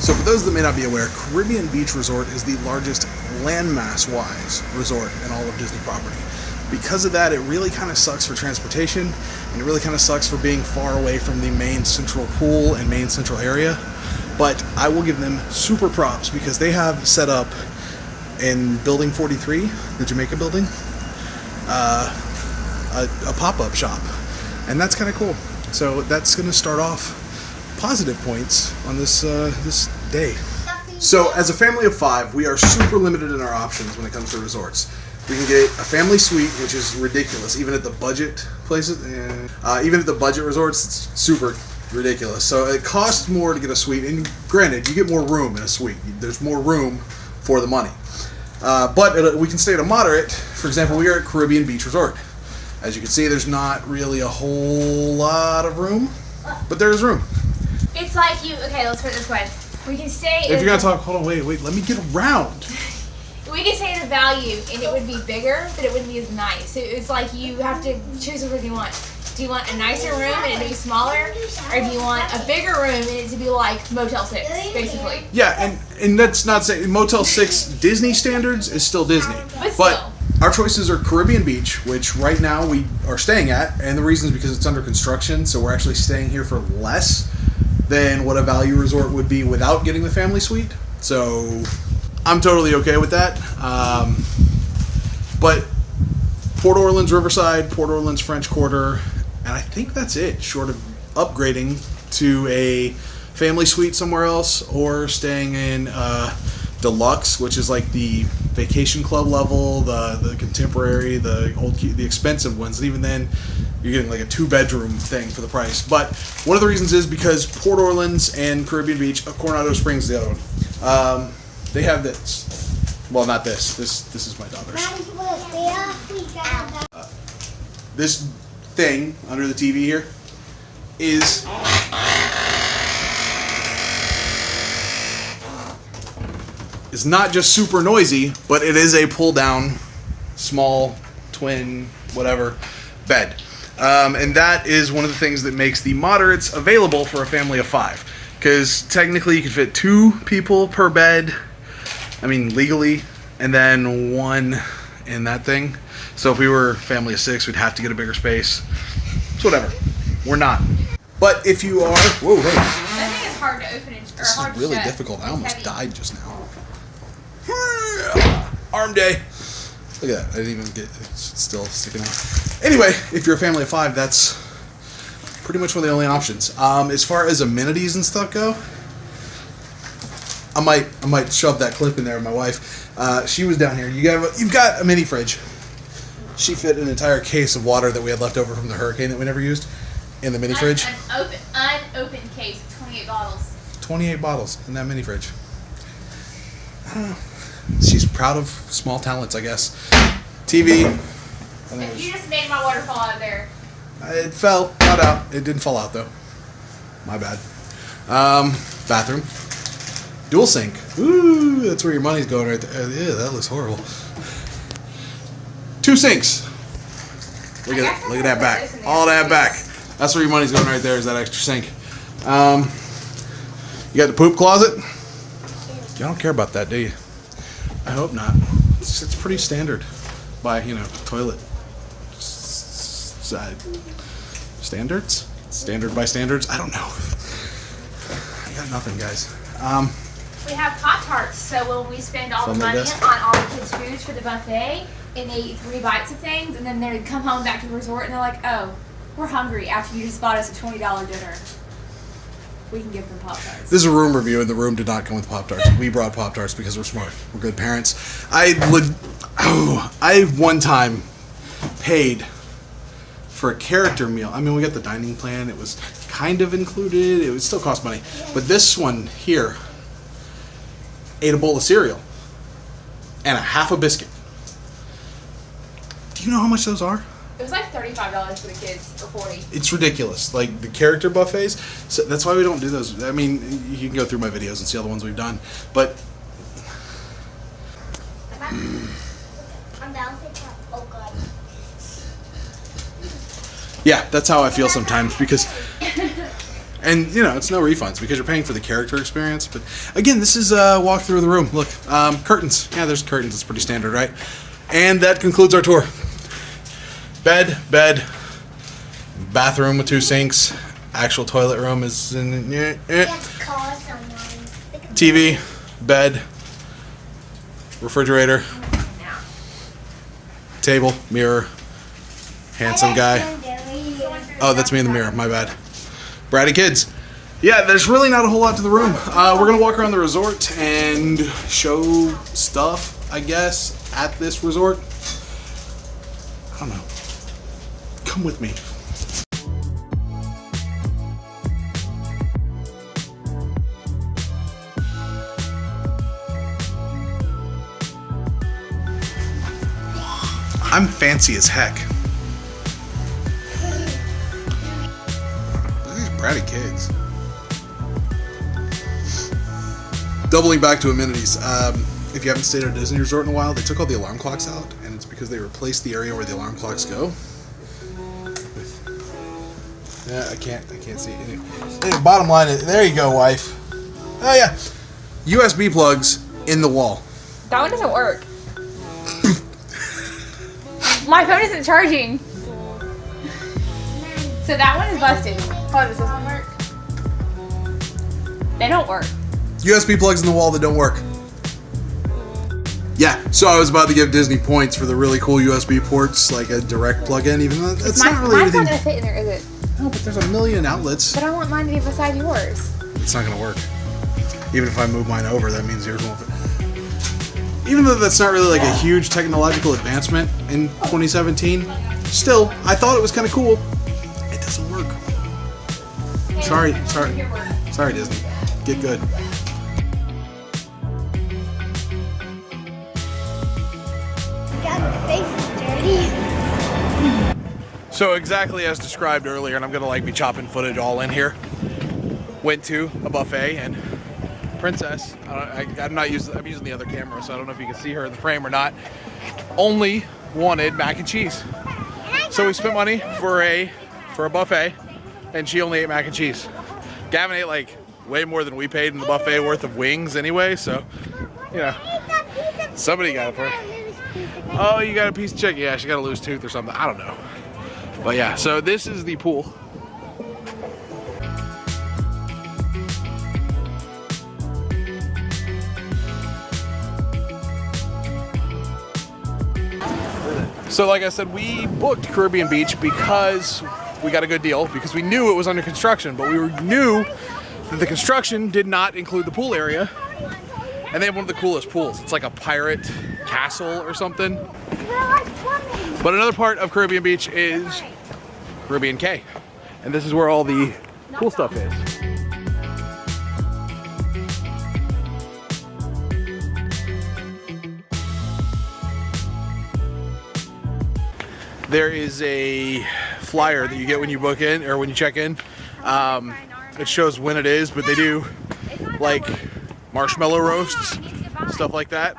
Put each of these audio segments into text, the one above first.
So for those that may not be aware, Caribbean Beach Resort is the largest landmass-wise resort in all of Disney property. Because of that, it really kind of sucks for transportation, and it really kind of sucks for being far away from the main central pool and main central area. But I will give them super props because they have set up in Building 43, the Jamaica building, a pop-up shop. And that's kind of cool. So that's going to start off positive points on this day. So as a family of 5, we are super limited in our options when it comes to resorts. We can get a family suite, which is ridiculous. Even at the budget places, even at the budget resorts, it's super ridiculous. So it costs more to get a suite, and granted, you get more room in a suite. There's more room for the money. But we can stay at a moderate. For example, we are at Caribbean Beach Resort. As you can see, there's not really a whole lot of room, but there is room. It's like okay, let's put it this way. We can stay... If you're going to talk, hold on, wait, let me get around. We can say the value, and it would be bigger, but it wouldn't be as nice. So it's like you have to choose what you want. Do you want a nicer room and it to be smaller, or do you want a bigger room and it to be like Motel 6, basically? Yeah, and that's not saying Motel 6 Disney standards is still Disney. But our choices are Caribbean Beach, which right now we are staying at, and the reason is because it's under construction, so we're actually staying here for less than what a value resort would be without getting the family suite. So I'm totally okay with that. But Port Orleans Riverside, Port Orleans French Quarter, and I think that's it, short of upgrading to a family suite somewhere else or staying in Deluxe, which is like the vacation club level, the contemporary, the expensive ones. And even then, you're getting like a 2-bedroom thing for the price. But one of the reasons is because Port Orleans and Caribbean Beach, Coronado Springs, the other one, they have this. Well, not this. This is my daughter's. This thing under the TV here is not just super noisy, but it is a pull-down, small, twin, whatever, bed. And that is one of the things that makes the moderates available for a family of 5. Because technically you can fit 2 people per bed, I mean legally, and then 1 in that thing. So if we were a family of 6, we'd have to get a bigger space. So whatever. We're not. But if you are... Whoa, hey. I think it's hard to open it. This is really difficult. I almost died just now. Arm day. Look at that. I didn't even get it. It's still sticking out. Anyway, if you're a family of 5, that's pretty much one of the only options. As far as amenities and stuff go, I might shove that clip in there with my wife. She was down here. You've got a mini fridge. She fit an entire case of water that we had left over from the hurricane that we never used in the mini fridge. An unopened case of 28 bottles. 28 bottles in that mini fridge. I don't know. She's proud of small talents, I guess. TV. You just made my water fall out of there. It fell, not out. It didn't fall out though. My bad. Bathroom. Dual sink. Ooh, that's where your money's going right there. Yeah, that looks horrible. 2 sinks. Look at that back. All that back. That's where your money's going right there, is that extra sink. You got the poop closet. You don't care about that, do you? I hope not. It's pretty standard by, toilet side standards? Standard by standards? I don't know. I got nothing, guys. We have Pop-Tarts, so when we spend all the money on all the kids' foods for the buffet, and they eat 3 bites of things, and then they come home back to the resort, and they're like, oh, we're hungry after you just bought us a $20 dinner. We can give them Pop-Tarts. This is a room review, and the room did not come with Pop-Tarts. We brought Pop-Tarts because we're smart. We're good parents. I one time paid for a character meal. I mean, we got the dining plan. It was kind of included. It would still cost money. But this one here ate a bowl of cereal and a half a biscuit. Do you know how much those are? It was like $35 for the kids, or $40. It's ridiculous. Like the character buffets. So that's why we don't do those. I mean, you can go through my videos and see all the ones we've done. But yeah, that's how I feel sometimes because And, you know, it's no refunds because you're paying for the character experience. But, again, this is a walk through the room. Look, curtains. Yeah, there's curtains. It's pretty standard, right? And that concludes our tour. Bed, bathroom with 2 sinks. Actual toilet room is in... TV, bed, refrigerator, table, mirror, handsome guy. Oh, that's me in the mirror. My bad. Bratty kids. Yeah, there's really not a whole lot to the room. We're going to walk around the resort and show stuff, I guess, at this resort. I don't know. Come with me. I'm fancy as heck. Look at these bratty kids. Doubling back to amenities. If you haven't stayed at a Disney resort in a while, they took all the alarm clocks out, and it's because they replaced the area where the alarm clocks go. Yeah, I can't see it. Anyway, bottom line is, there you go, wife. Oh yeah, USB plugs in the wall. That one doesn't work. My phone isn't charging. So that one is busted. Oh, does this one work? They don't work. USB plugs in the wall that don't work. Yeah, so I was about to give Disney points for the really cool USB ports, like a direct plug-in, even though that's not really mine's anything. not gonna fit in there, is it? No, but there's a million outlets. But I want mine to be beside yours. It's not gonna work. Even if I move mine over, that means yours won't fit. Even though that's not really like a huge technological advancement in 2017, still, I thought it was kind of cool. It doesn't work. Sorry, Disney. Get good. So exactly as described earlier, and I'm gonna be chopping footage all in here. Went to a buffet and Princess, I'm using the other camera, so I don't know if you can see her in the frame or not, only wanted mac and cheese. So we spent money for a buffet, and she only ate mac and cheese. Gavin ate way more than we paid in the buffet worth of wings anyway, so, you know, somebody got it for her. Oh, you got a piece of chicken? Yeah, she got a loose tooth or something. I don't know. But yeah, so this is the pool. So like I said, we booked Caribbean Beach because we got a good deal, because we knew it was under construction, but we knew that the construction did not include the pool area. And they have one of the coolest pools. It's like a pirate castle or something. But another part of Caribbean Beach is Caribbean Cay. And this is where all the cool stuff is. There is a flyer that you get when you book in, or when you check in. It shows when it is, but they do like marshmallow roasts, stuff like that.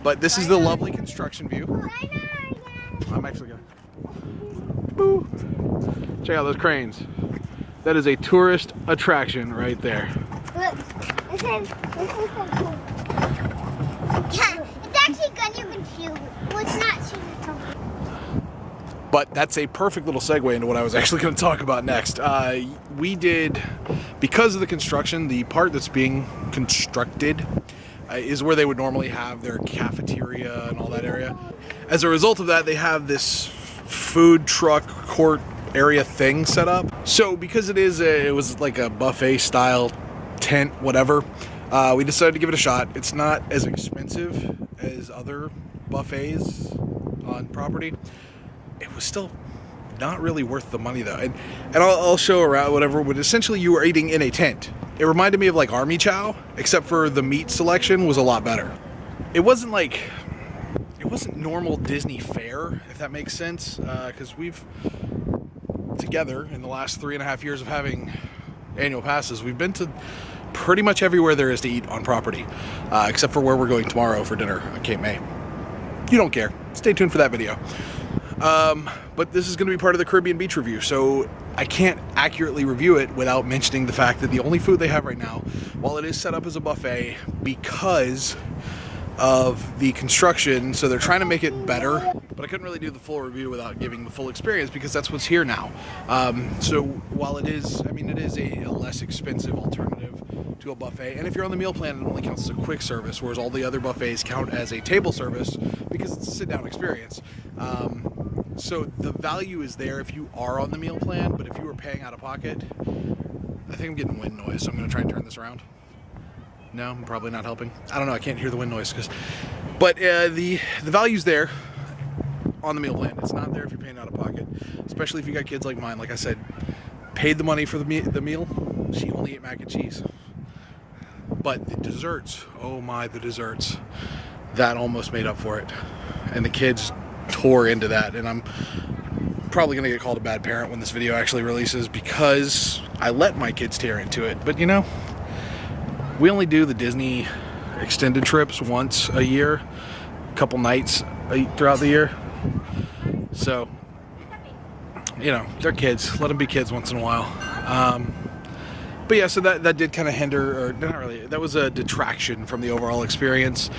But this is the lovely construction view. I'm actually gonna check out those cranes. That is a tourist attraction right there. Look, this is so cool. Yeah, it's actually gonna confuse. Well, it's not super cool. But that's a perfect little segue into what I was actually going to talk about next. We did, because of the construction, the part that's being constructed is where they would normally have their cafeteria and all that area. As a result of that, they have this food truck court area thing set up. So because it was like a buffet style tent, whatever, we decided to give it a shot. It's not as expensive as other buffets on property. It was still not really worth the money though. And I'll show around whatever, but essentially you were eating in a tent. It reminded me of like Army Chow, except for the meat selection was a lot better. It wasn't normal Disney fare, if that makes sense, because we've, together in the last 3.5 years of having annual passes, we've been to pretty much everywhere there is to eat on property, except for where we're going tomorrow for dinner on Cape May. You don't care. Stay tuned for that video. But this is going to be part of the Caribbean Beach review. So I can't accurately review it without mentioning the fact that the only food they have right now, while it is set up as a buffet because of the construction, so they're trying to make it better, but I couldn't really do the full review without giving the full experience because that's what's here now. So while it is, I mean, it is a less expensive alternative to a buffet, and if you're on the meal plan, it only counts as a quick service, whereas all the other buffets count as a table service because it's a sit-down experience. So the value is there if you are on the meal plan, but if you were paying out of pocket, I think I'm getting wind noise, so I'm going to try and turn this around. No, I'm probably not helping. I don't know. I can't hear the wind noise, but the value's there on the meal plan. It's not there if you're paying out of pocket, especially if you got kids like mine. Like I said, paid the money for the meal. She only ate mac and cheese, but the desserts, oh my, the desserts, that almost made up for it, and the kids tore into that. And I'm probably gonna get called a bad parent when this video actually releases because I let my kids tear into it. But you know, we only do the Disney extended trips once a year, a couple nights throughout the year. So, you know, they're kids. Let them be kids once in a while. But yeah, so that did kind of hinder, or not really, that was a detraction from the overall experience.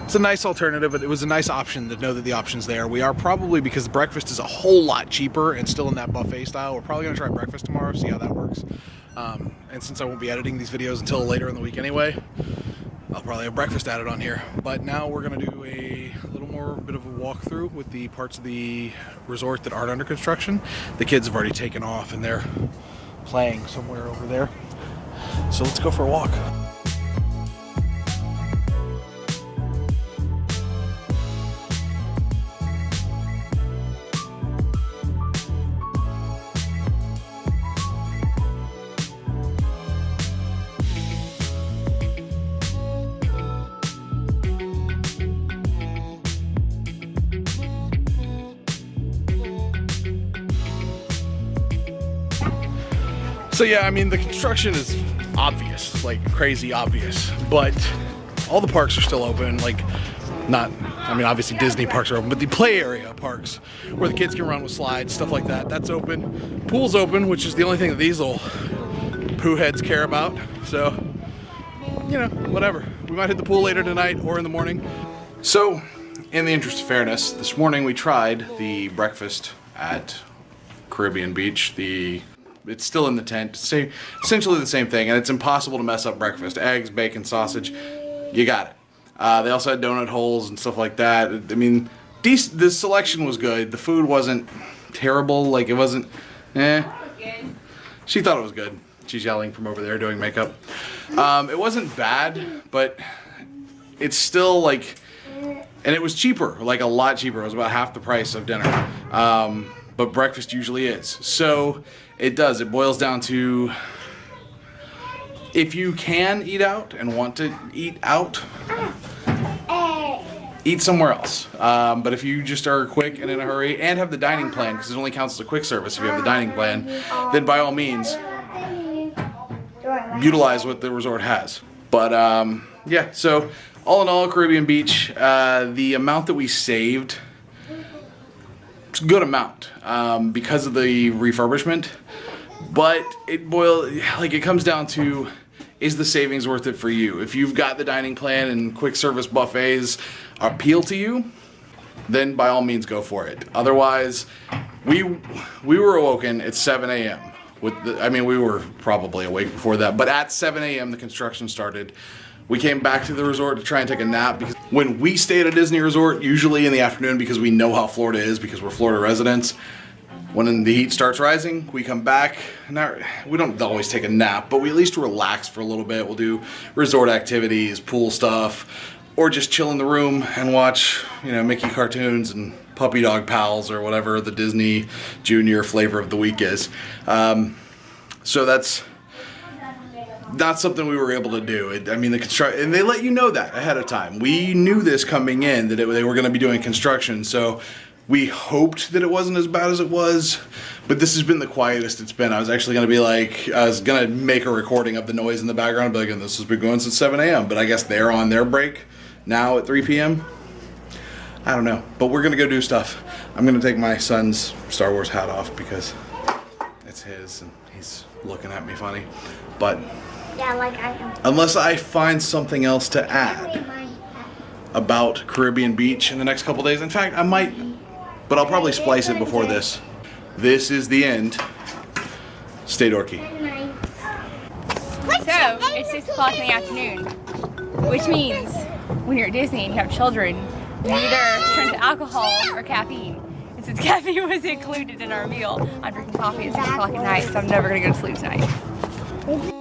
It's a nice alternative, but it was a nice option to know that the option's there. We are probably, because breakfast is a whole lot cheaper and still in that buffet style, we're probably going to try breakfast tomorrow, see how that works. And since I won't be editing these videos until later in the week anyway, I'll probably have breakfast added on here. But now we're going to do a little more bit of a walkthrough with the parts of the resort that aren't under construction. The kids have already taken off and they're playing somewhere over there. So let's go for a walk. So yeah, I mean, the construction is obvious, like crazy obvious, but all the parks are still open. Like, not, I mean, obviously Disney parks are open, but the play area parks where the kids can run with slides, stuff like that, that's open. Pool's open, which is the only thing that these little poo heads care about. So, you know, whatever. We might hit the pool later tonight or in the morning. So, in the interest of fairness, this morning we tried the breakfast at Caribbean Beach. It's still in the tent, essentially the same thing, and it's impossible to mess up breakfast. Eggs, bacon, sausage, you got it. They also had donut holes and stuff like that. I mean, the selection was good. The food wasn't terrible, like it wasn't, She thought it was good. She's yelling from over there doing makeup. It wasn't bad, but it's still like, and it was cheaper, like a lot cheaper. It was about half the price of dinner. But breakfast usually is. So it boils down to, if you can eat out and want to eat out, eat somewhere else. But if you just are quick and in a hurry and have the dining plan, because it only counts as a quick service if you have the dining plan, then by all means, utilize what the resort has. But yeah, so all in all, Caribbean Beach, the amount that we saved, it's a good amount because of the refurbishment, but it comes down to, is the savings worth it for you? If you've got the dining plan and quick service buffets appeal to you, then by all means go for it. Otherwise, we were awoken at 7 a.m. We were probably awake before that, but at 7 a.m. the construction started. We came back to the resort to try and take a nap, because when we stay at a Disney resort, usually in the afternoon, because we know how Florida is, because we're Florida residents, when the heat starts rising, we come back. We don't always take a nap, but we at least relax for a little bit. We'll do resort activities, pool stuff, or just chill in the room and watch, Mickey cartoons and Puppy Dog Pals or whatever the Disney Junior flavor of the week is. So that's something we were able to do. And they let you know that ahead of time. We knew this coming in, that they were going to be doing construction, so we hoped that it wasn't as bad as it was, but this has been the quietest it's been. I was actually going to I was going to make a recording of the noise in the background, and this has been going since 7 a.m., but I guess they're on their break now at 3 p.m. I don't know, but we're gonna go do stuff. I'm gonna take my son's Star Wars hat off because it's his and he's looking at me funny. But Yeah, like I am. unless I find something else to add about Caribbean Beach in the next couple days, in fact, I might, but I'll probably splice it before this. This is the end. Stay dorky. So, it's 6 o'clock in the afternoon, which means when you're at Disney and you have children, you either turn to alcohol or caffeine. And since caffeine was included in our meal, I'm drinking coffee at 6 o'clock at night, so I'm never gonna go to sleep tonight.